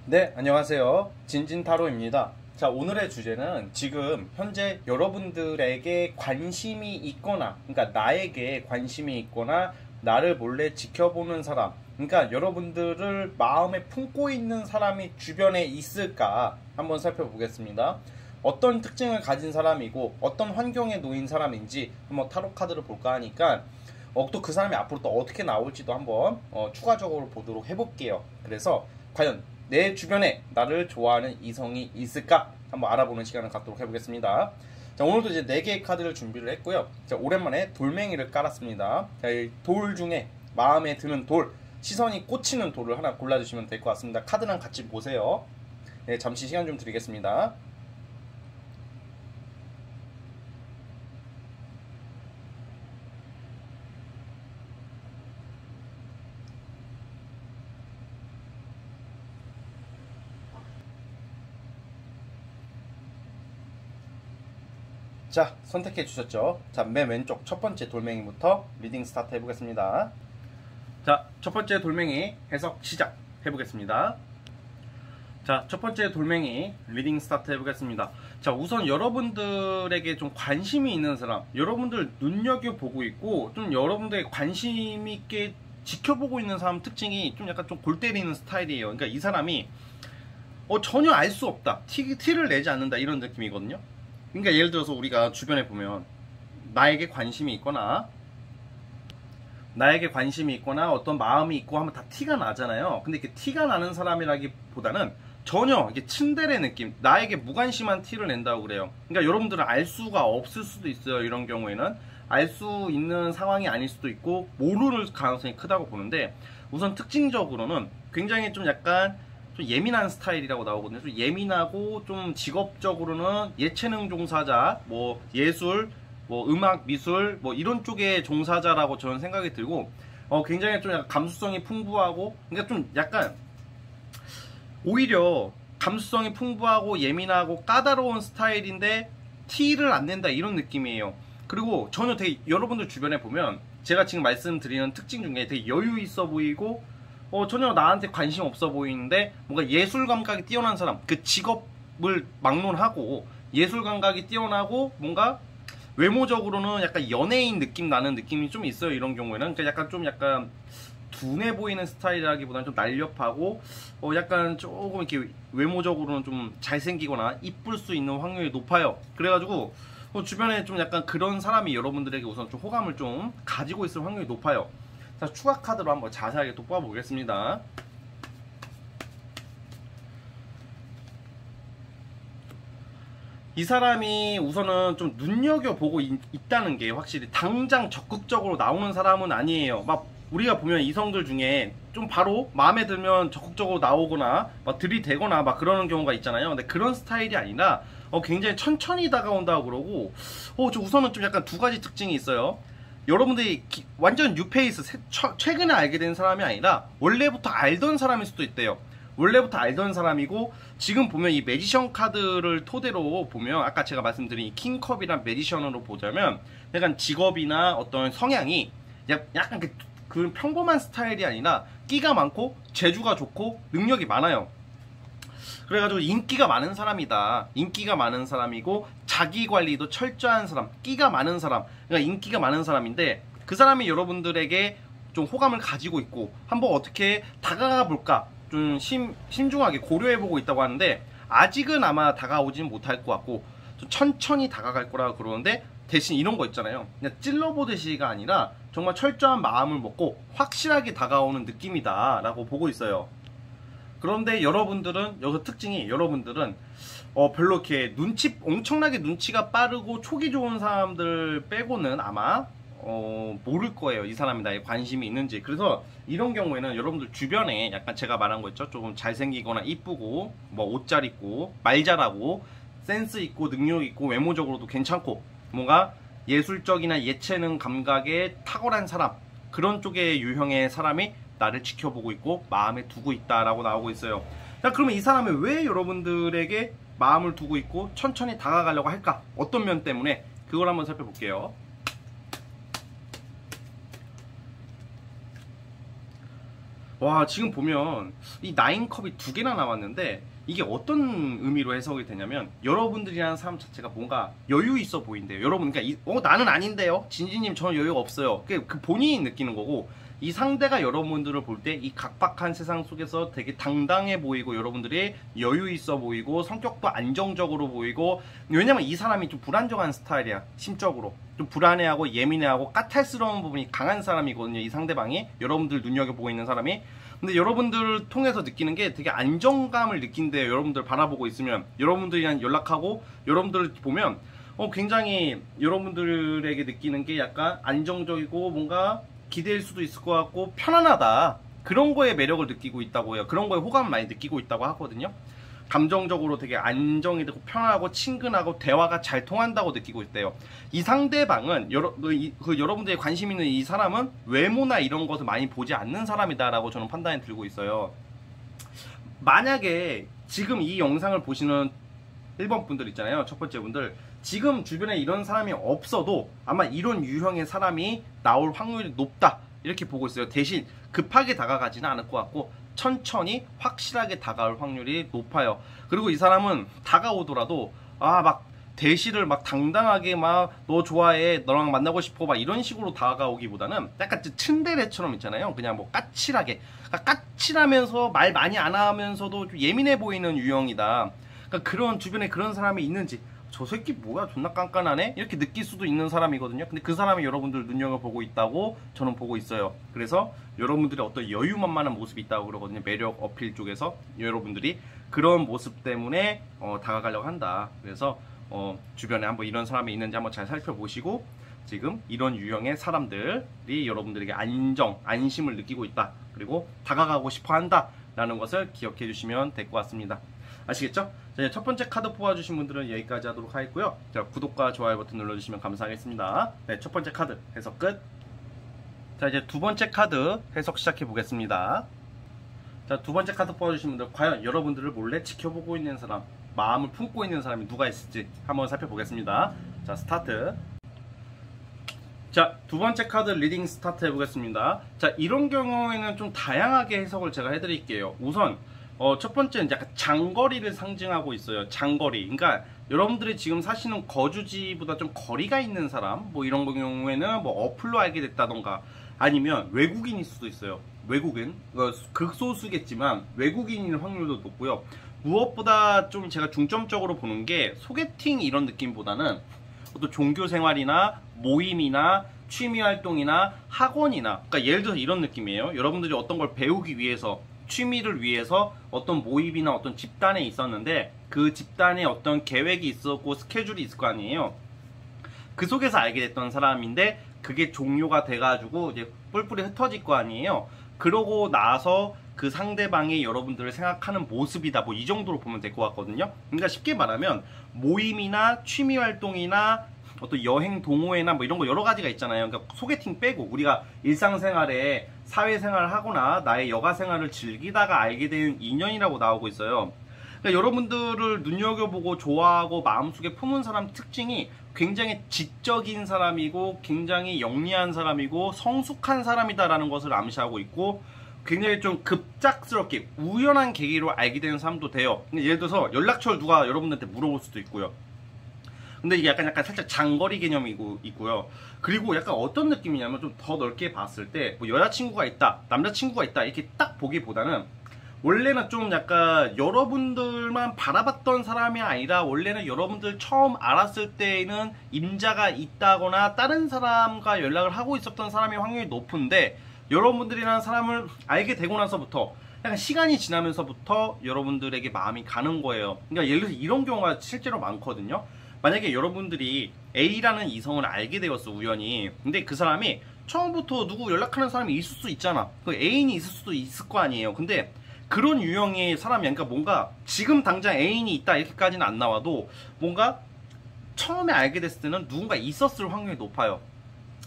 네, 안녕하세요. 진진타로입니다. 자, 오늘의 주제는 지금 현재 여러분들에게 관심이 있거나, 그러니까 나에게 관심이 있거나, 나를 몰래 지켜보는 사람, 그러니까 여러분들을 마음에 품고 있는 사람이 주변에 있을까 한번 살펴보겠습니다. 어떤 특징을 가진 사람이고, 어떤 환경에 놓인 사람인지 한번 타로 카드를 볼까 하니까, 또 그 사람이 앞으로 또 어떻게 나올지도 한번 추가적으로 보도록 해볼게요. 그래서 과연 내 주변에 나를 좋아하는 이성이 있을까 한번 알아보는 시간을 갖도록 해보겠습니다. 자, 오늘도 이제 4개의 카드를 준비를 했고요. 자, 오랜만에 돌멩이를 깔았습니다. 자, 이 돌 중에 마음에 드는 돌, 시선이 꽂히는 돌을 하나 골라주시면 될 것 같습니다. 카드랑 같이 보세요. 네, 잠시 시간 좀 드리겠습니다. 자, 선택해 주셨죠? 자, 맨 왼쪽 첫 번째 돌멩이부터 리딩 스타트 해보겠습니다. 자, 첫 번째 돌멩이 해석 시작 해보겠습니다. 자, 첫 번째 돌멩이 리딩 스타트 해보겠습니다. 자, 우선 여러분들에게 좀 관심이 있는 사람, 여러분들 눈여겨보고 있고 좀 여러분들의 관심 있게 지켜보고 있는 사람 특징이 좀 약간 좀 골 때리는 스타일이에요. 그러니까 이 사람이 전혀 알 수 없다, 티를 내지 않는다, 이런 느낌이거든요. 그러니까 예를 들어서 우리가 주변에 보면 나에게 관심이 있거나 어떤 마음이 있고 하면 다 티가 나잖아요. 근데 이렇게 티가 나는 사람이라기보다는 전혀 이게 츤데레 느낌, 나에게 무관심한 티를 낸다고 그래요. 그러니까 여러분들은 알 수가 없을 수도 있어요. 이런 경우에는 알 수 있는 상황이 아닐 수도 있고 모를 가능성이 크다고 보는데, 우선 특징적으로는 굉장히 좀 약간 좀 예민한 스타일이라고 나오거든요. 좀 예민하고 좀 직업적으로는 예체능 종사자, 뭐 예술, 뭐 음악, 미술, 뭐 이런 쪽의 종사자라고 저는 생각이 들고, 굉장히 좀 약간 감수성이 풍부하고, 그러니까 좀 약간 오히려 감수성이 풍부하고 예민하고 까다로운 스타일인데 티를 안 낸다, 이런 느낌이에요. 그리고 전혀 되게 여러분들 주변에 보면 제가 지금 말씀드리는 특징 중에 되게 여유 있어 보이고 전혀 나한테 관심 없어 보이는데 뭔가 예술 감각이 뛰어난 사람, 그 직업을 막론하고 예술 감각이 뛰어나고 뭔가 외모적으로는 약간 연예인 느낌 나는 느낌이 좀 있어요. 이런 경우에는 그러니까 약간 좀 약간 둔해 보이는 스타일이라기보다는 좀 날렵하고 약간 조금 이렇게 외모적으로는 좀 잘생기거나 이쁠 수 있는 확률이 높아요. 그래가지고 주변에 좀 약간 그런 사람이 여러분들에게 우선 좀 호감을 좀 가지고 있을 확률이 높아요. 자, 추가 카드로 한번 자세하게 또 뽑아보겠습니다. 이 사람이 우선은 좀 눈여겨보고 있다는 게 확실히 당장 적극적으로 나오는 사람은 아니에요. 막 우리가 보면 이성들 중에 좀 바로 마음에 들면 적극적으로 나오거나 막 들이대거나 막 그러는 경우가 있잖아요. 근데 그런 스타일이 아니라 굉장히 천천히 다가온다고 그러고, 저 우선은 좀 약간 두 가지 특징이 있어요. 여러분들이 완전 뉴페이스, 최근에 알게 된 사람이 아니라 원래부터 알던 사람일 수도 있대요. 원래부터 알던 사람이고, 지금 보면 이 매지션 카드를 토대로 보면 아까 제가 말씀드린 이 킹컵이랑 매지션으로 보자면 약간 직업이나 어떤 성향이 약간 그 평범한 스타일이 아니라 끼가 많고 재주가 좋고 능력이 많아요. 그래가지고 인기가 많은 사람이다. 인기가 많은 사람이고 자기 관리도 철저한 사람, 끼가 많은 사람, 그러니까 인기가 많은 사람인데, 그 사람이 여러분들에게 좀 호감을 가지고 있고 한번 어떻게 다가가 볼까 좀 신중하게 고려해보고 있다고 하는데, 아직은 아마 다가오진 못할 것 같고 좀 천천히 다가갈 거라고 그러는데, 대신 이런 거 있잖아요. 그냥 찔러보듯이가 아니라 정말 철저한 마음을 먹고 확실하게 다가오는 느낌이다 라고 보고 있어요. 그런데 여러분들은 여기서 특징이, 여러분들은 별로 이렇게 엄청나게 눈치가 빠르고 촉이 좋은 사람들 빼고는 아마 모를 거예요. 이 사람이 나에 관심이 있는지. 그래서 이런 경우에는 여러분들 주변에 약간 제가 말한 거 있죠. 조금 잘생기거나 이쁘고 뭐 옷 잘 입고 말 잘하고 센스 있고 능력 있고 외모적으로도 괜찮고 뭔가 예술적이나 예체능 감각에 탁월한 사람, 그런 쪽의 유형의 사람이 나를 지켜보고 있고 마음에 두고 있다라고 나오고 있어요. 자, 그러면 이 사람이 왜 여러분들에게 마음을 두고 있고 천천히 다가가려고 할까? 어떤 면 때문에? 그걸 한번 살펴볼게요. 와, 지금 보면 이 나인컵이 2개나 나왔는데 이게 어떤 의미로 해석이 되냐면 여러분들이라는 사람 자체가 뭔가 여유 있어 보인대요. 여러분, 그러니까 나는 아닌데요. 진지님 저는 여유가 없어요. 그 본인이 느끼는 거고, 이 상대가 여러분들을 볼 때 이 각박한 세상 속에서 되게 당당해 보이고 여러분들이 여유 있어 보이고 성격도 안정적으로 보이고, 왜냐면 이 사람이 좀 불안정한 스타일이야. 심적으로 좀 불안해하고 예민해하고 까탈스러운 부분이 강한 사람이거든요. 이 상대방이, 여러분들 눈여겨보고 있는 사람이. 근데 여러분들을 통해서 느끼는 게 되게 안정감을 느낀대요. 여러분들 바라보고 있으면, 여러분들이랑 연락하고 여러분들을 보면 굉장히 여러분들에게 느끼는 게 약간 안정적이고 뭔가 기대일 수도 있을 것 같고 편안하다, 그런 거에 매력을 느끼고 있다고 해요. 그런 거에 호감을 많이 느끼고 있다고 하거든요. 감정적으로 되게 안정이 되고 편하고 친근하고 대화가 잘 통한다고 느끼고 있대요. 이 상대방은 여러분들이 관심 있는 이 사람은 외모나 이런 것을 많이 보지 않는 사람이다라고 저는 판단이 들고 있어요. 만약에 지금 이 영상을 보시는 1번 분들 있잖아요. 첫 번째 분들, 지금 주변에 이런 사람이 없어도 아마 이런 유형의 사람이 나올 확률이 높다, 이렇게 보고 있어요. 대신 급하게 다가가지는 않을 것 같고 천천히 확실하게 다가올 확률이 높아요. 그리고 이 사람은 다가오더라도 막 대시를 막 당당하게 막 너 좋아해, 너랑 만나고 싶어 막 이런 식으로 다가오기보다는 약간 츤데레처럼 있잖아요. 그냥 뭐 까칠하게, 그러니까 까칠하면서 말 많이 안 하면서도 좀 예민해 보이는 유형이다. 그러니까 그런 주변에 그런 사람이 있는지, 저 새끼 뭐야 존나 깐깐하네, 이렇게 느낄 수도 있는 사람이거든요. 근데 그 사람이 여러분들 눈여겨보고 있다고 저는 보고 있어요. 그래서 여러분들의 어떤 여유만만한 모습이 있다고 그러거든요. 매력 어필 쪽에서 여러분들이 그런 모습 때문에 다가가려고 한다. 그래서 주변에 한번 이런 사람이 있는지 한번 잘 살펴보시고, 지금 이런 유형의 사람들이 여러분들에게 안심을 느끼고 있다, 그리고 다가가고 싶어 한다 라는 것을 기억해 주시면 될 것 같습니다. 아시겠죠? 자, 첫 번째 카드 뽑아주신 분들은 여기까지 하도록 하겠고요. 자, 구독과 좋아요 버튼 눌러주시면 감사하겠습니다. 네, 첫 번째 카드 해석 끝. 자, 이제 두 번째 카드 해석 시작해 보겠습니다. 자, 두 번째 카드 뽑아주신 분들, 과연 여러분들을 몰래 지켜보고 있는 사람, 마음을 품고 있는 사람이 누가 있을지 한번 살펴보겠습니다. 자, 스타트. 자, 두 번째 카드 리딩 스타트 해보겠습니다. 자, 이런 경우에는 좀 다양하게 해석을 제가 해드릴게요. 우선 첫 번째는 약간 장거리를 상징하고 있어요. 장거리. 그러니까 여러분들이 지금 사시는 거주지보다 좀 거리가 있는 사람, 뭐 이런 경우에는 뭐 어플로 알게 됐다던가, 아니면 외국인일 수도 있어요. 외국인, 극소수겠지만 외국인일 확률도 높고요. 무엇보다 좀 제가 중점적으로 보는 게 소개팅 이런 느낌보다는 어떤 종교 생활이나 모임이나 취미 활동이나 학원이나, 그러니까 예를 들어서 이런 느낌이에요. 여러분들이 어떤 걸 배우기 위해서, 취미를 위해서 어떤 모임이나 어떤 집단에 있었는데 그 집단에 어떤 계획이 있었고 스케줄이 있을 거 아니에요. 그 속에서 알게 됐던 사람인데 그게 종료가 돼가지고 이제 뿔뿔이 흩어질 거 아니에요. 그러고 나서 그 상대방이 여러분들을 생각하는 모습이다, 뭐 이 정도로 보면 될 것 같거든요. 그러니까 쉽게 말하면 모임이나 취미 활동이나 어떤 여행 동호회나 뭐 이런 거 여러 가지가 있잖아요. 그러니까 소개팅 빼고 우리가 일상생활에 사회생활을 하거나 나의 여가생활을 즐기다가 알게 된 인연이라고 나오고 있어요. 그러니까 여러분들을 눈여겨보고 좋아하고 마음속에 품은 사람 특징이 굉장히 지적인 사람이고 굉장히 영리한 사람이고 성숙한 사람이다라는 것을 암시하고 있고, 굉장히 좀 급작스럽게 우연한 계기로 알게 되는 사람도 돼요. 예를 들어서 연락처를 누가 여러분들한테 물어볼 수도 있고요. 근데 이게 약간 살짝 장거리 개념이 있고요. 그리고 약간 어떤 느낌이냐면 좀 더 넓게 봤을 때 뭐 여자친구가 있다, 남자친구가 있다 이렇게 딱 보기보다는, 원래는 좀 약간 여러분들만 바라봤던 사람이 아니라 원래는 여러분들 처음 알았을 때에는 임자가 있다거나 다른 사람과 연락을 하고 있었던 사람의 확률이 높은데, 여러분들이라는 사람을 알게 되고 나서부터 약간 시간이 지나면서부터 여러분들에게 마음이 가는 거예요. 그러니까 예를 들어서 이런 경우가 실제로 많거든요. 만약에 여러분들이 A라는 이성을 알게 되었어, 우연히. 근데 그 사람이 처음부터 누구 연락하는 사람이 있을 수 있잖아. 그 애인이 있을 수도 있을 거 아니에요. 근데 그런 유형의 사람이, 그러니까 뭔가 지금 당장 애인이 있다 이렇게까지는 안 나와도 뭔가 처음에 알게 됐을 때는 누군가 있었을 확률이 높아요.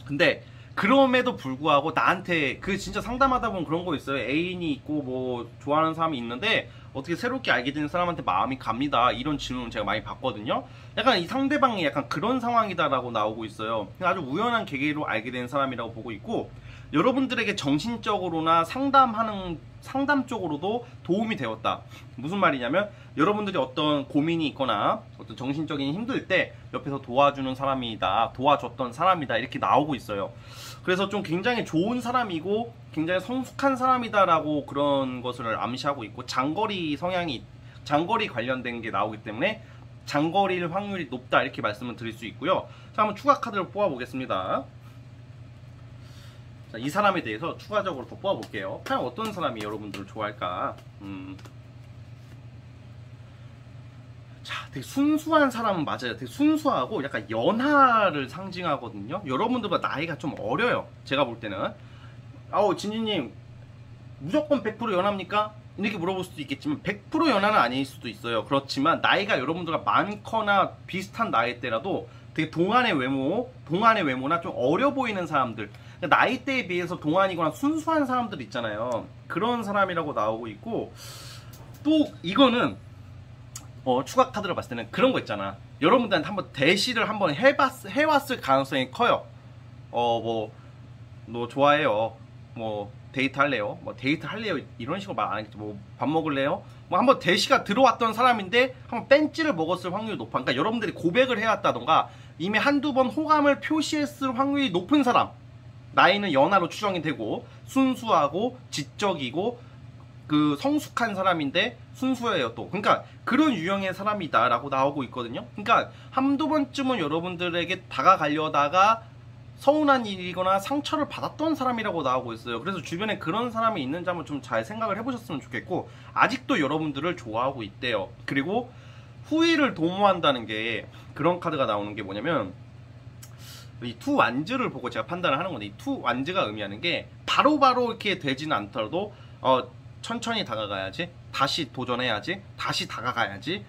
근데 그럼에도 불구하고 나한테 진짜 상담하다 보면 그런 거 있어요. 애인이 있고 뭐 좋아하는 사람이 있는데 어떻게 새롭게 알게 된 사람한테 마음이 갑니다, 이런 질문을 제가 많이 받거든요. 약간 이 상대방이 약간 그런 상황이다라고 나오고 있어요. 아주 우연한 계기로 알게 된 사람이라고 보고 있고, 여러분들에게 정신적으로나 상담 쪽으로도 도움이 되었다. 무슨 말이냐면 여러분들이 어떤 고민이 있거나 어떤 정신적인 힘들 때 옆에서 도와주는 사람이다, 도와줬던 사람이다 이렇게 나오고 있어요. 그래서 좀 굉장히 좋은 사람이고 굉장히 성숙한 사람이다라고 그런 것을 암시하고 있고, 장거리 관련된 게 나오기 때문에 장거리일 확률이 높다 이렇게 말씀을 드릴 수 있고요. 자, 한번 추가 카드를 뽑아 보겠습니다. 자, 이 사람에 대해서 추가적으로 더 뽑아 볼게요. 과연 어떤 사람이 여러분들을 좋아할까? 자, 되게 순수한 사람은 맞아요. 되게 순수하고 약간 연하를 상징하거든요. 여러분들보다 나이가 좀 어려요. 제가 볼 때는. 아우, 진진님 무조건 100% 연합니까? 이렇게 물어볼 수도 있겠지만 100% 연하는 아닐 수도 있어요. 그렇지만 나이가 여러분들과 많거나 비슷한 나이대라도 되게 동안의 외모나 좀 어려 보이는 사람들, 그러니까 나이대에 비해서 동안이거나 순수한 사람들 있잖아요. 그런 사람이라고 나오고 있고, 또 이거는 추가 카드를 봤을 때는 그런 거 있잖아. 여러분들한테 한번 대시를 한번 해왔을 가능성이 커요. 너 좋아해요. 데이트 할래요? 데이트 할래요? 이런 식으로 말 안 하겠지. 밥 먹을래요? 한번 대시가 들어왔던 사람인데 한번 뺀찌를 먹었을 확률이 높아. 그러니까 여러분들이 고백을 해왔다던가 이미 한두 번 호감을 표시했을 확률이 높은 사람. 나이는 연하로 추정이 되고 순수하고 지적이고 성숙한 사람인데 순수해요 또. 그러니까 그런 유형의 사람이다 라고 나오고 있거든요. 그러니까 한두 번쯤은 여러분들에게 다가가려다가 서운한 일이거나 상처를 받았던 사람이라고 나오고 있어요. 그래서 주변에 그런 사람이 있는지 한번 좀 잘 생각을 해보셨으면 좋겠고, 아직도 여러분들을 좋아하고 있대요. 그리고 후회를 도모한다는 게, 그런 카드가 나오는 게 뭐냐면 이 투 완즈를 보고 제가 판단을 하는 건데, 이 투 완즈가 의미하는 게 바로바로 이렇게 되지는 않더라도 천천히 다가가야지, 다시 도전해야지, 다시 다가가야지,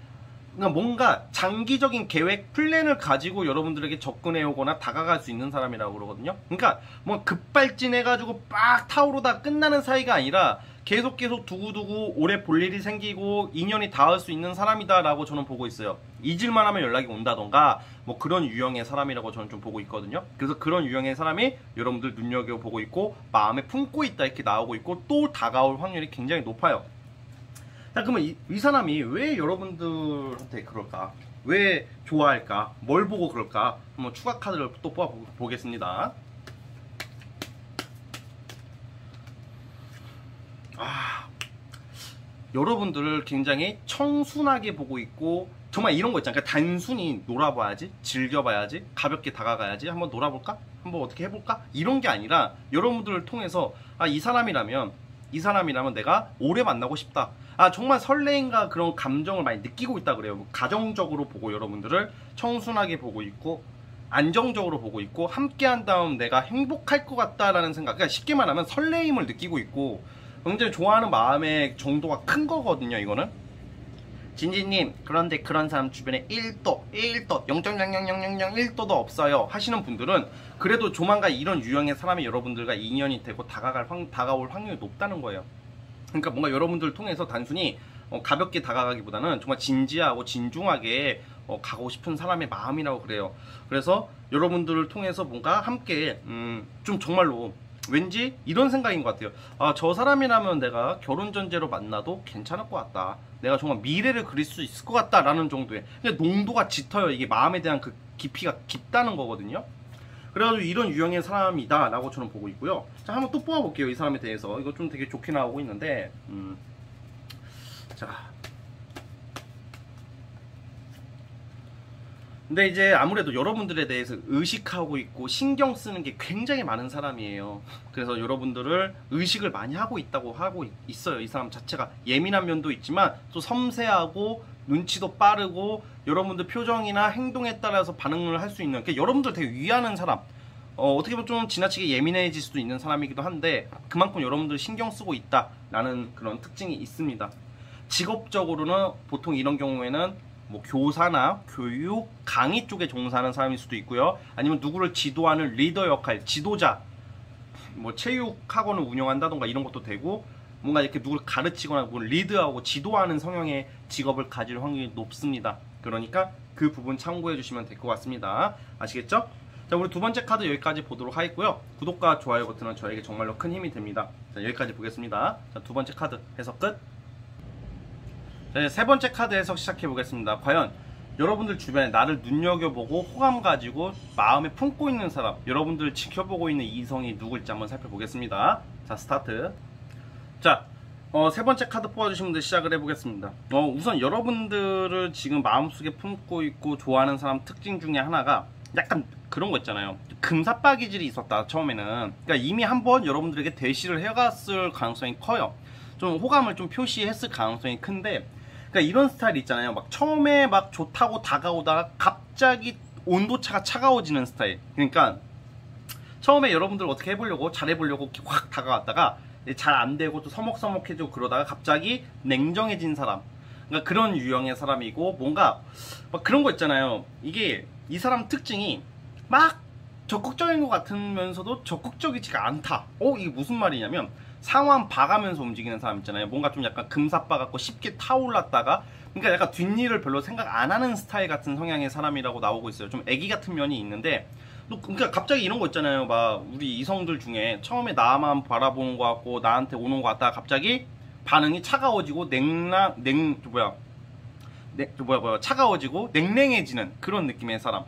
그러니까 뭔가 장기적인 계획, 플랜을 가지고 여러분들에게 접근해 오거나 다가갈 수 있는 사람이라고 그러거든요. 그러니까 뭐 급발진해가지고 빡 타오르다 끝나는 사이가 아니라 계속 두고두고 오래 볼 일이 생기고 인연이 닿을 수 있는 사람이다 라고 저는 보고 있어요. 잊을만 하면 연락이 온다던가 뭐 그런 유형의 사람이라고 저는 좀 보고 있거든요. 그래서 그런 유형의 사람이 여러분들 눈여겨보고 있고 마음에 품고 있다 이렇게 나오고 있고, 또 다가올 확률이 굉장히 높아요. 자, 그러면 이 사람이 왜 여러분들한테 그럴까? 왜 좋아할까? 뭘 보고 그럴까? 한번 추가 카드를 또 뽑아보겠습니다. 여러분들을 굉장히 청순하게 보고 있고, 정말 이런 거 있잖아요. 그러니까 단순히 놀아봐야지, 즐겨봐야지, 가볍게 다가가야지, 한번 놀아볼까? 한번 어떻게 해볼까? 이런 게 아니라 여러분들을 통해서 이 사람이라면 내가 오래 만나고 싶다. 정말 설레임과 그런 감정을 많이 느끼고 있다 그래요. 가정적으로 보고 여러분들을 청순하게 보고 있고 안정적으로 보고 있고, 함께 한 다음 내가 행복할 것 같다라는 생각, 그러니까 쉽게 말하면 설레임을 느끼고 있고 굉장히 좋아하는 마음의 정도가 큰 거거든요. 이거는 진지님, 그런데 그런 사람 주변에 1도 0.00001도도 없어요 하시는 분들은 그래도 조만간 이런 유형의 사람이 여러분들과 인연이 되고 다가올 확률이 높다는 거예요. 그러니까 뭔가 여러분들을 통해서 단순히 가볍게 다가가기보다는 정말 진지하고 진중하게 가고 싶은 사람의 마음이라고 그래요. 그래서 여러분들을 통해서 뭔가 함께 좀 정말로 왠지 이런 생각인 것 같아요. 저 사람이라면 내가 결혼 전제로 만나도 괜찮을 것 같다. 내가 정말 미래를 그릴 수 있을 것 같다 라는 정도의, 근데 농도가 짙어요. 이게 마음에 대한 그 깊이가 깊다는 거거든요. 그래가지고 이런 유형의 사람이다 라고 저는 보고 있고요. 자, 한번 또 뽑아볼게요. 이 사람에 대해서. 이거 좀 되게 좋게 나오고 있는데 자, 근데 이제 아무래도 여러분들에 대해서 의식하고 있고 신경 쓰는 게 굉장히 많은 사람이에요. 그래서 여러분들을 의식을 많이 하고 있어요. 이 사람 자체가 예민한 면도 있지만 또 섬세하고 눈치도 빠르고 여러분들 표정이나 행동에 따라서 반응을 할 수 있는, 그러니까 여러분들 되게 위하는 사람, 어떻게 보면 좀 지나치게 예민해질 수도 있는 사람이기도 한데 그만큼 여러분들 신경 쓰고 있다라는 그런 특징이 있습니다. 직업적으로는 보통 이런 경우에는 뭐 교사나 교육, 강의 쪽에 종사하는 사람일 수도 있고요. 아니면 누구를 지도하는 리더 역할, 지도자, 뭐 체육학원을 운영한다던가 이런 것도 되고, 뭔가 이렇게 누구를 가르치거나 누구를 리드하고 지도하는 성향의 직업을 가질 확률이 높습니다. 그러니까 그 부분 참고해 주시면 될 것 같습니다. 아시겠죠? 자, 자, 우리 두 번째 카드 여기까지 보도록 하겠고요. 구독과 좋아요 버튼은 저에게 정말로 큰 힘이 됩니다. 자, 여기까지 보겠습니다. 자, 두 번째 카드 해석 끝. 자, 세 번째 카드 해석 시작해 보겠습니다. 과연 여러분들 주변에 나를 눈여겨보고 호감 가지고 마음에 품고 있는 사람, 여러분들을 지켜보고 있는 이성이 누굴지 한번 살펴보겠습니다. 자, 스타트. 자, 세 번째 카드 뽑아주신 분들 시작을 해보겠습니다. 우선 여러분들을 지금 마음속에 품고 있고 좋아하는 사람 특징 중에 하나가 약간 그런 거 있잖아요. 금사빠기질이 있었다, 처음에는. 그러니까 이미 한번 여러분들에게 대시를 해갔을 가능성이 커요. 좀 호감을 좀 표시했을 가능성이 큰데, 그러니까 이런 스타일 있잖아요. 막 처음에 막 좋다고 다가오다가 갑자기 온도차가 차가워지는 스타일. 그러니까 처음에 여러분들 어떻게 해보려고 잘해보려고 확 다가왔다가 잘 안되고 또 서먹서먹해지고 그러다가 갑자기 냉정해진 사람. 그러니까 그런 유형의 사람이고, 뭔가 막 그런 거 있잖아요. 이게 이 사람 특징이 막 적극적인 것 같으면서도 적극적이지가 않다. 이게 무슨 말이냐면 상황 봐가면서 움직이는 사람 있잖아요. 뭔가 좀 약간 금사빠 같고 쉽게 타올랐다가, 그러니까 약간 뒷일을 별로 생각 안 하는 스타일 같은 성향의 사람이라고 나오고 있어요. 좀 애기 같은 면이 있는데, 그러니까 갑자기 이런 거 있잖아요. 막 우리 이성들 중에 처음에 나만 바라보는 것 같고 나한테 오는 것 같다가 갑자기 반응이 차가워지고 차가워지고 냉랭해지는 그런 느낌의 사람.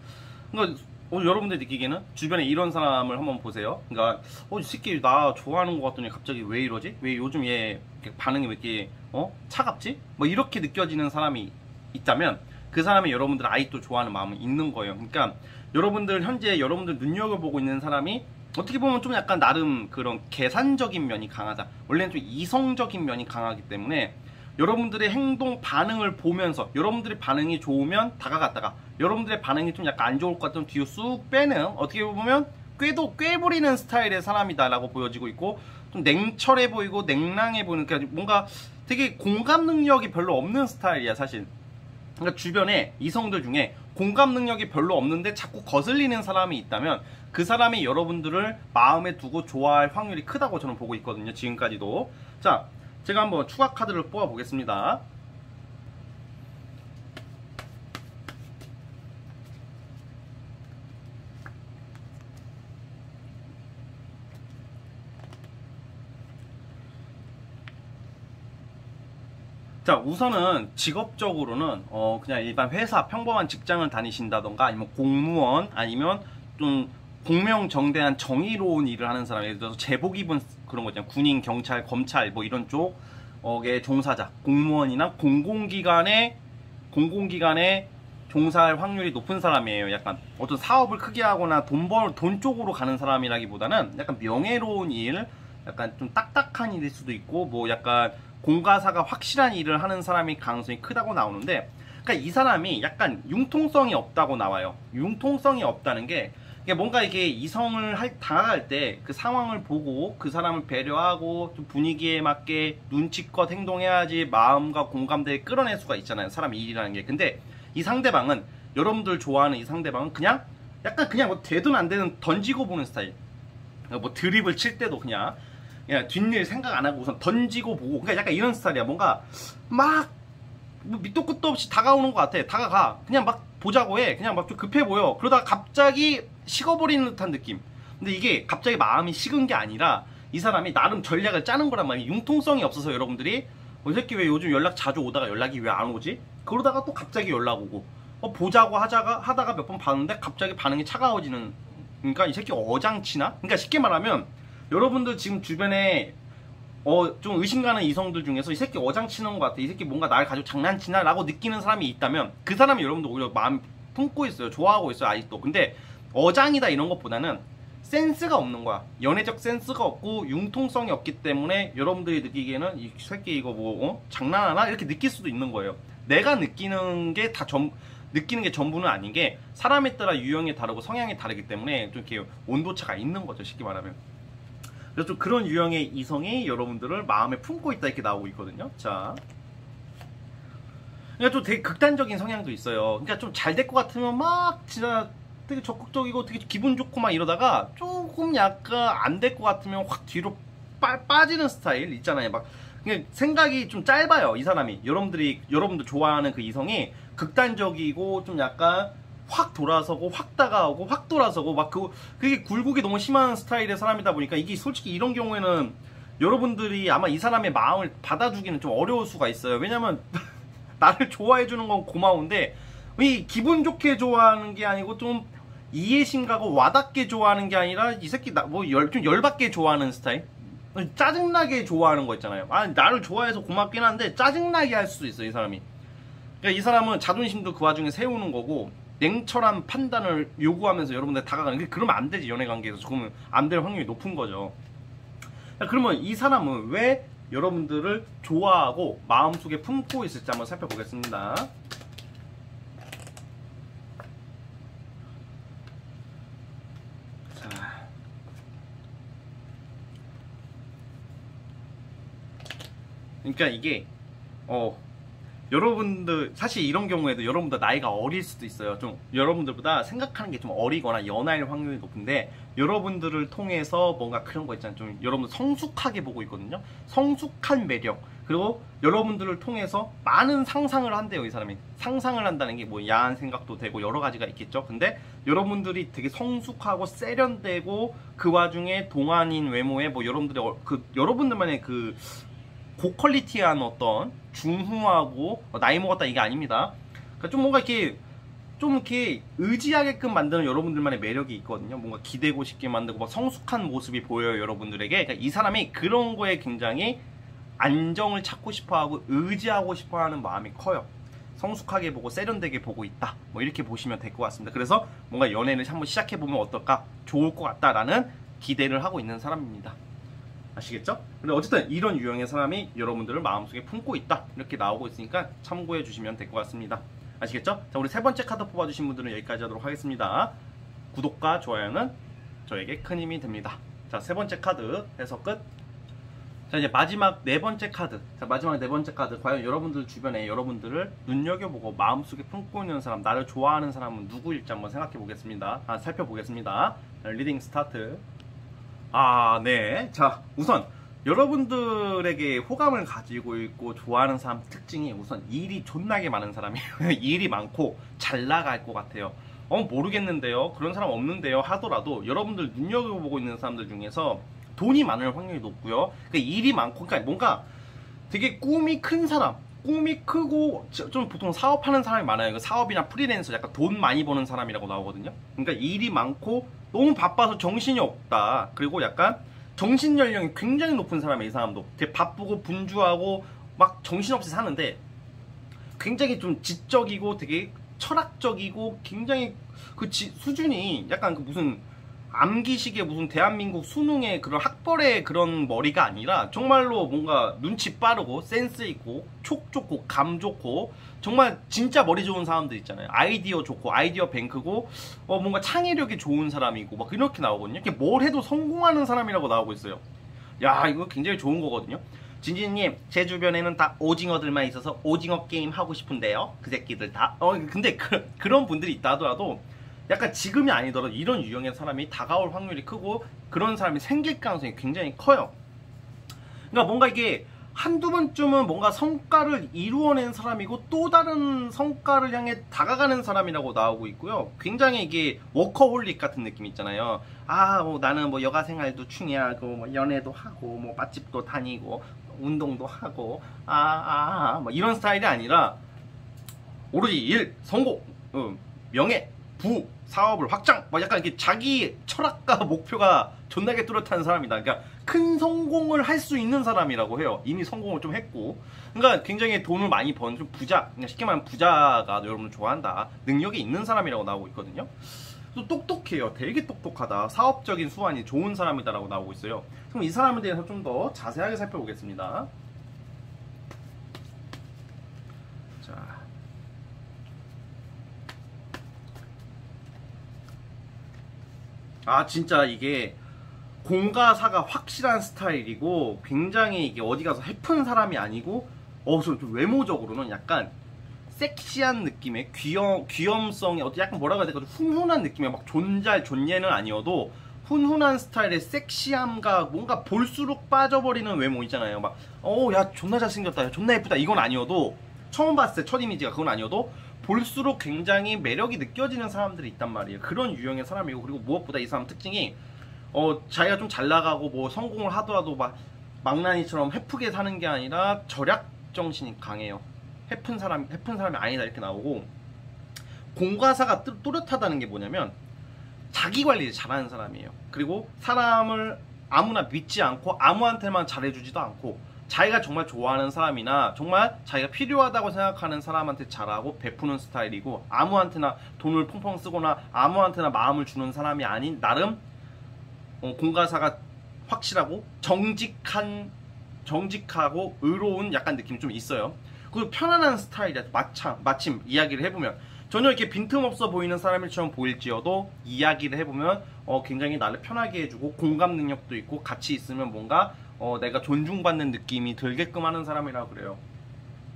그러니까 여러분들 느끼기에는 주변에 이런 사람을 한번 보세요. 그러니까 이 새끼 나 좋아하는 것 같더니 갑자기 왜 이러지? 왜 요즘 얘 반응이 왜 이렇게 차갑지? 뭐 이렇게 느껴지는 사람이 있다면 그 사람이 여러분들 아직도 좋아하는 마음은 있는 거예요. 그러니까 여러분들 현재 여러분들 눈여겨보고 있는 사람이 어떻게 보면 좀 약간 나름 그런 계산적인 면이 강하다. 원래는 좀 이성적인 면이 강하기 때문에 여러분들의 행동 반응을 보면서 여러분들의 반응이 좋으면 다가갔다가 여러분들의 반응이 좀 약간 안 좋을 것 같으면 뒤로 쑥 빼는, 어떻게 보면 꿰부리는 스타일의 사람이다 라고 보여지고 있고, 좀 냉철해 보이고 냉랑해 보이는, 그러니까 뭔가 되게 공감 능력이 별로 없는 스타일이야 사실. 그러니까 주변에 이성들 중에 공감 능력이 별로 없는데 자꾸 거슬리는 사람이 있다면 그 사람이 여러분들을 마음에 두고 좋아할 확률이 크다고 저는 보고 있거든요, 지금까지도. 자, 제가 한번 추가 카드를 뽑아 보겠습니다. 자, 우선은 직업적으로는 그냥 일반 회사 평범한 직장을 다니신다던가 아니면 공무원 아니면 좀 공명정대한 정의로운 일을 하는 사람, 예를 들어서 제복 입은 그런 거 있잖아요. 군인, 경찰, 검찰 뭐 이런 쪽의 종사자, 공무원이나 공공기관에 종사할 확률이 높은 사람이에요. 약간 어떤 사업을 크게 하거나 돈 쪽으로 가는 사람이라기보다는 약간 명예로운 일, 약간 좀 딱딱한 일일 수도 있고, 뭐 약간 공과사가 확실한 일을 하는 사람이 가능성이 크다고 나오는데, 그러니까 이 사람이 약간 융통성이 없다고 나와요. 융통성이 없다는 게 뭔가 이게 이성을 다가갈 때 그 상황을 보고 그 사람을 배려하고 좀 분위기에 맞게 눈치껏 행동해야지 마음과 공감대를 끌어낼 수가 있잖아요, 사람 일이라는 게. 근데 이 상대방은, 여러분들 좋아하는 이 상대방은 그냥 약간 뭐 되든 안 되든 던지고 보는 스타일. 뭐 드립을 칠 때도 그냥 뒷일 생각 안 하고 우선 던지고 보고, 그러니까 약간 이런 스타일이야. 뭔가 막 뭐 밑도 끝도 없이 다가오는 것 같아. 다가가 그냥 막 보자고 해. 그냥 막 좀 급해 보여. 그러다가 갑자기 식어버리는 듯한 느낌. 근데 이게 갑자기 마음이 식은 게 아니라 이 사람이 나름 전략을 짜는 거란 말이에요. 융통성이 없어서 여러분들이 이 새끼 왜 요즘 연락 자주 오다가 연락이 왜 안 오지? 그러다가 또 갑자기 연락 오고, 보자고 하다가 몇 번 봤는데 갑자기 반응이 차가워지는. 그러니까 이 새끼 어장치나? 그러니까 쉽게 말하면 여러분들 지금 주변에 좀 의심가는 이성들 중에서 이 새끼 어장치는 것 같아, 이 새끼 뭔가 날 가지고 장난치나? 라고 느끼는 사람이 있다면 그 사람이 여러분들 오히려 마음 품고 있어요. 좋아하고 있어요, 아직도. 근데 어장이다 이런 것보다는 센스가 없는 거야. 연애적 센스가 없고 융통성이 없기 때문에 여러분들이 느끼기에는 이 새끼 이거 뭐 장난하나? 이렇게 느낄 수도 있는 거예요. 내가 느끼는 게 전부는 아닌 게, 사람에 따라 유형이 다르고 성향이 다르기 때문에 좀 이렇게 온도차가 있는 거죠, 쉽게 말하면. 그래서 좀 그런 유형의 이성이 여러분들을 마음에 품고 있다 이렇게 나오고 있거든요. 자, 그러니까 좀 되게 극단적인 성향도 있어요. 그러니까 좀 잘 될 것 같으면 막 진짜 되게 적극적이고 되게 기분 좋고 막 이러다가 조금 약간 안 될 것 같으면 확 뒤로 빠지는 스타일 있잖아요. 막 그냥 생각이 좀 짧아요, 이 사람이. 여러분들 좋아하는 그 이성이 극단적이고 좀 약간 확 돌아서고 확 다가오고 확 돌아서고 막 그게 굴곡이 너무 심한 스타일의 사람이다 보니까 이게 솔직히 이런 경우에는 여러분들이 아마 이 사람의 마음을 받아주기는 좀 어려울 수가 있어요. 왜냐면 나를 좋아해주는 건 고마운데 이 기분 좋게 좋아하는 게 아니고 좀 이해심 가고 와닿게 좋아하는 게 아니라 이 새끼 좀 열받게 좋아하는 스타일, 짜증나게 좋아하는 거 있잖아요. 아, 나를 좋아해서 고맙긴 한데 짜증나게 할 수도 있어요, 이 사람이. 그러니까 이 사람은 자존심도 그 와중에 세우는 거고 냉철한 판단을 요구하면서 여러분들 다가가는 게, 그러면 안 되지. 연애관계에서 그러면 안 될 확률이 높은 거죠. 그러면 이 사람은 왜 여러분들을 좋아하고 마음속에 품고 있을지 한번 살펴보겠습니다. 자, 그러니까 이게 여러분들 사실 이런 경우에도 여러분들 나이가 어릴 수도 있어요. 좀 여러분들보다 생각하는 게 좀 어리거나 연하일 확률이 높은데 여러분들을 통해서 뭔가 그런 거 있잖아요. 좀 여러분들 성숙하게 보고 있거든요. 성숙한 매력, 그리고 여러분들을 통해서 많은 상상을 한대요. 이 사람이 상상을 한다는 게 뭐 야한 생각도 되고 여러 가지가 있겠죠. 근데 여러분들이 되게 성숙하고 세련되고 그 와중에 동안인 외모에 뭐 여러분들의 여러분들만의 그 고퀄리티한 어떤 중후하고 나이 먹었다 이게 아닙니다. 그러니까 좀 뭔가 이렇게 좀 이렇게 의지하게끔 만드는 여러분들만의 매력이 있거든요. 뭔가 기대고 싶게 만들고 막 성숙한 모습이 보여요, 여러분들에게. 그러니까 이 사람이 그런 거에 굉장히 안정을 찾고 싶어하고 의지하고 싶어하는 마음이 커요. 성숙하게 보고 세련되게 보고 있다, 뭐 이렇게 보시면 될 것 같습니다. 그래서 뭔가 연애를 한번 시작해보면 어떨까, 좋을 것 같다라는 기대를 하고 있는 사람입니다. 아시겠죠? 근데 어쨌든 이런 유형의 사람이 여러분들을 마음속에 품고 있다, 이렇게 나오고 있으니까 참고해 주시면 될 것 같습니다. 아시겠죠? 자, 우리 세 번째 카드 뽑아주신 분들은 여기까지 하도록 하겠습니다. 구독과 좋아요는 저에게 큰 힘이 됩니다. 자, 세 번째 카드 해석 끝. 자, 이제 마지막 네 번째 카드. 자, 마지막 네 번째 카드. 과연 여러분들 주변에 여러분들을 눈여겨보고 마음속에 품고 있는 사람, 나를 좋아하는 사람은 누구일지 한번 생각해 보겠습니다. 살펴보겠습니다. 자, 리딩 스타트. 네. 자, 우선 여러분들에게 호감을 가지고 있고 좋아하는 사람 특징이 우선 일이 존나게 많은 사람이에요. 일이 많고 잘 나갈 것 같아요. 모르겠는데요, 그런 사람 없는데요 하더라도 여러분들 눈여겨보고 있는 사람들 중에서 돈이 많을 확률이 높고요. 그러니까 일이 많고, 그러니까 뭔가 되게 꿈이 큰 사람, 꿈이 크고 좀 보통 사업하는 사람이 많아요. 사업이나 프리랜서, 약간 돈 많이 버는 사람이라고 나오거든요. 그러니까 일이 많고 너무 바빠서 정신이 없다. 그리고 약간 정신 연령이 굉장히 높은 사람이에요. 이 사람도 되게 바쁘고 분주하고 막 정신없이 사는데 굉장히 좀 지적이고 되게 철학적이고 굉장히 그 수준이 약간 그 무슨 암기식의 무슨 대한민국 수능의 그런 학벌의 그런 머리가 아니라 정말로 뭔가 눈치 빠르고 센스 있고 촉 좋고 감 좋고 정말 진짜 머리 좋은 사람들 있잖아요. 아이디어 좋고 아이디어 뱅크고 뭔가 창의력이 좋은 사람이고 막 이렇게 나오거든요. 이렇게 뭘 해도 성공하는 사람이라고 나오고 있어요. 야, 이거 굉장히 좋은 거거든요. 진진님, 제 주변에는 다 오징어들만 있어서 오징어 게임 하고 싶은데요. 그 새끼들 다. 근데 그런 분들이 있다 하더라도 약간 지금이 아니더라도 이런 유형의 사람이 다가올 확률이 크고 그런 사람이 생길 가능성이 굉장히 커요. 그러니까 뭔가 이게 한두 번쯤은 뭔가 성과를 이루어낸 사람이고 또 다른 성과를 향해 다가가는 사람이라고 나오고 있고요. 굉장히 이게 워커홀릭 같은 느낌 있잖아요. 나는 뭐 여가생활도 충이하고 뭐 연애도 하고 뭐 맛집도 다니고 운동도 하고 뭐 이런 스타일이 아니라 오로지 일, 성공, 명예, 부, 사업을 확장, 막 약간 이렇게 자기 철학과 목표가 존나게 뚜렷한 사람이다. 그러니까 큰 성공을 할 수 있는 사람이라고 해요. 이미 성공을 좀 했고. 그러니까 굉장히 돈을 많이 버는 좀 부자, 그냥 쉽게 말하면 부자가 여러분을 좋아한다, 능력이 있는 사람이라고 나오고 있거든요. 또 똑똑해요. 되게 똑똑하다, 사업적인 수완이 좋은 사람이다라고 나오고 있어요. 그럼 이 사람에 대해서 좀 더 자세하게 살펴보겠습니다. 진짜 이게 공과사가 확실한 스타일이고 굉장히 이게 어디 가서 해픈 사람이 아니고 좀 외모적으로는 약간 섹시한 느낌의 귀염성이 약간 뭐라고 해야 될까, 훈훈한 느낌의 막 존예는 아니어도 훈훈한 스타일의 섹시함과 뭔가 볼수록 빠져버리는 외모 있잖아요. 막 야 존나 잘생겼다, 야 존나 예쁘다, 이건 아니어도 처음 봤을 때 첫 이미지가 그건 아니어도 볼수록 굉장히 매력이 느껴지는 사람들이 있단 말이에요. 그런 유형의 사람이고, 그리고 무엇보다 이 사람 특징이 자기가 좀 잘 나가고 뭐 성공을 하더라도 막 망나니처럼 헤프게 사는 게 아니라 절약 정신이 강해요. 헤픈 사람이 아니다 이렇게 나오고, 공과사가 또렷하다는 게 뭐냐면 자기 관리를 잘하는 사람이에요. 그리고 사람을 아무나 믿지 않고 아무한테만 잘해주지도 않고, 자기가 정말 좋아하는 사람이나 정말 자기가 필요하다고 생각하는 사람한테 잘하고 베푸는 스타일이고, 아무한테나 돈을 펑펑 쓰거나 아무한테나 마음을 주는 사람이 아닌, 나름 공과사가 확실하고 정직하고 의로운 약간 느낌이 좀 있어요. 그리고 편안한 스타일이야. 마침 이야기를 해보면 전혀 이렇게 빈틈없어 보이는 사람일처럼 보일지어도 이야기를 해보면 굉장히 나를 편하게 해주고, 공감 능력도 있고, 같이 있으면 뭔가 내가 존중받는 느낌이 들게끔 하는 사람이라 그래요.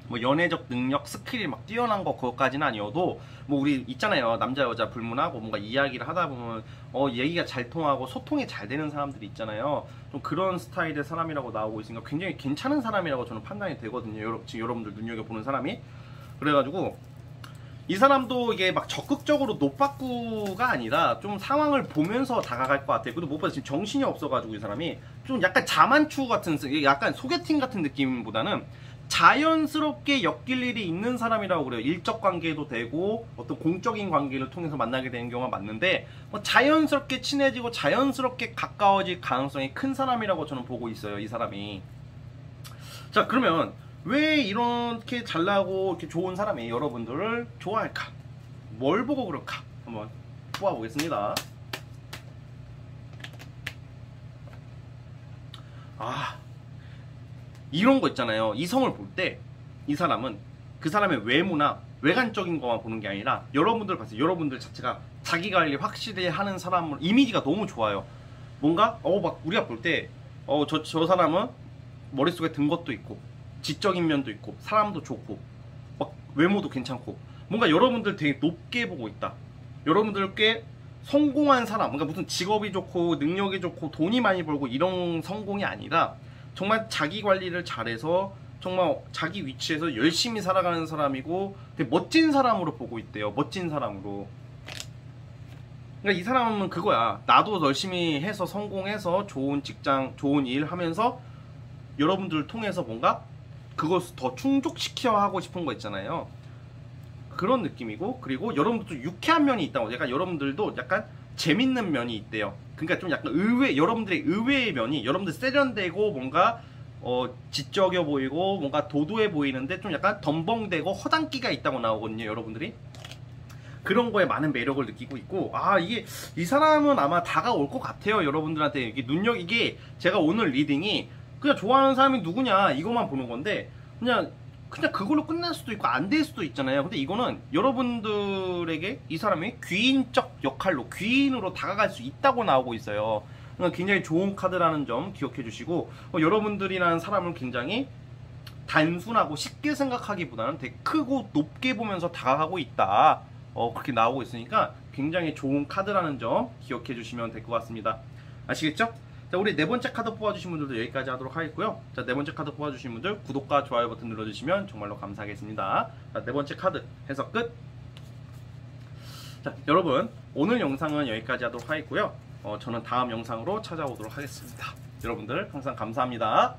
뭐 연애적 능력, 스킬이 막 뛰어난 거 그것까지는 아니어도, 뭐 우리 있잖아요, 남자 여자 불문하고 뭔가 이야기를 하다 보면 얘기가 잘 통하고 소통이 잘 되는 사람들이 있잖아요. 좀 그런 스타일의 사람이라고 나오고 있으니까 굉장히 괜찮은 사람이라고 저는 판단이 되거든요. 지금 여러분들 눈여겨보는 사람이. 그래가지고 이 사람도 이게 막 적극적으로 노빠꾸가 아니라 좀 상황을 보면서 다가갈 것 같아요. 그리고 무엇보다 지금 정신이 없어가지고 이 사람이 좀 약간 자만추 같은, 약간 소개팅 같은 느낌보다는 자연스럽게 엮일 일이 있는 사람이라고 그래요. 일적 관계도 되고 어떤 공적인 관계를 통해서 만나게 되는 경우가 맞는데, 뭐 자연스럽게 친해지고 자연스럽게 가까워질 가능성이 큰 사람이라고 저는 보고 있어요, 이 사람이. 자, 그러면 왜 이렇게 잘나고 이렇게 좋은 사람이 여러분들을 좋아할까? 뭘 보고 그럴까? 한번 뽑아보겠습니다. 이런 거 있잖아요. 이성을 볼 때 이 사람은 그 사람의 외모나 외관적인 것만 보는 게 아니라, 여러분들 봤어요. 여러분들 자체가 자기 관리 확실히 하는 사람으로 이미지가 너무 좋아요. 뭔가 막 우리가 볼 때 저 사람은 머릿속에 든 것도 있고, 지적인 면도 있고, 사람도 좋고, 막 외모도 괜찮고, 뭔가 여러분들 되게 높게 보고 있다. 여러분들께 성공한 사람, 뭔가 무슨 직업이 좋고 능력이 좋고 돈이 많이 벌고 이런 성공이 아니라, 정말 자기 관리를 잘해서 정말 자기 위치에서 열심히 살아가는 사람이고, 되게 멋진 사람으로 보고 있대요. 멋진 사람으로. 그러니까 이 사람은 그거야. 나도 열심히 해서 성공해서 좋은 직장, 좋은 일 하면서 여러분들을 통해서 뭔가 그것을 더 충족시켜 하고 싶은 거 있잖아요. 그런 느낌이고, 그리고 여러분들도 유쾌한 면이 있다고. 약간 여러분들도 약간 재밌는 면이 있대요. 그러니까 좀 약간 여러분들의 의외의 면이, 여러분들 세련되고 뭔가 지적여 보이고 뭔가 도도해 보이는데 좀 약간 덤벙대고 허당기가 있다고 나오거든요, 여러분들이. 그런 거에 많은 매력을 느끼고 있고, 이 사람은 아마 다가올 것 같아요, 여러분들한테. 이게 제가 오늘 리딩이 그냥 좋아하는 사람이 누구냐 이것만 보는 건데, 그냥 그걸로 끝날 수도 있고 안 될 수도 있잖아요. 근데 이거는 여러분들에게 이 사람이 귀인적 역할로, 귀인으로 다가갈 수 있다고 나오고 있어요. 그러니까 굉장히 좋은 카드라는 점 기억해 주시고, 여러분들이라는 사람을 굉장히 단순하고 쉽게 생각하기보다는 되게 크고 높게 보면서 다가가고 있다, 그렇게 나오고 있으니까 굉장히 좋은 카드라는 점 기억해 주시면 될 것 같습니다. 아시겠죠? 자, 우리 네 번째 카드 뽑아주신 분들도 여기까지 하도록 하겠고요. 자, 네 번째 카드 뽑아주신 분들 구독과 좋아요 버튼 눌러주시면 정말로 감사하겠습니다. 자, 네 번째 카드 해석 끝. 자, 여러분, 오늘 영상은 여기까지 하도록 하겠고요. 저는 다음 영상으로 찾아오도록 하겠습니다. 여러분들 항상 감사합니다.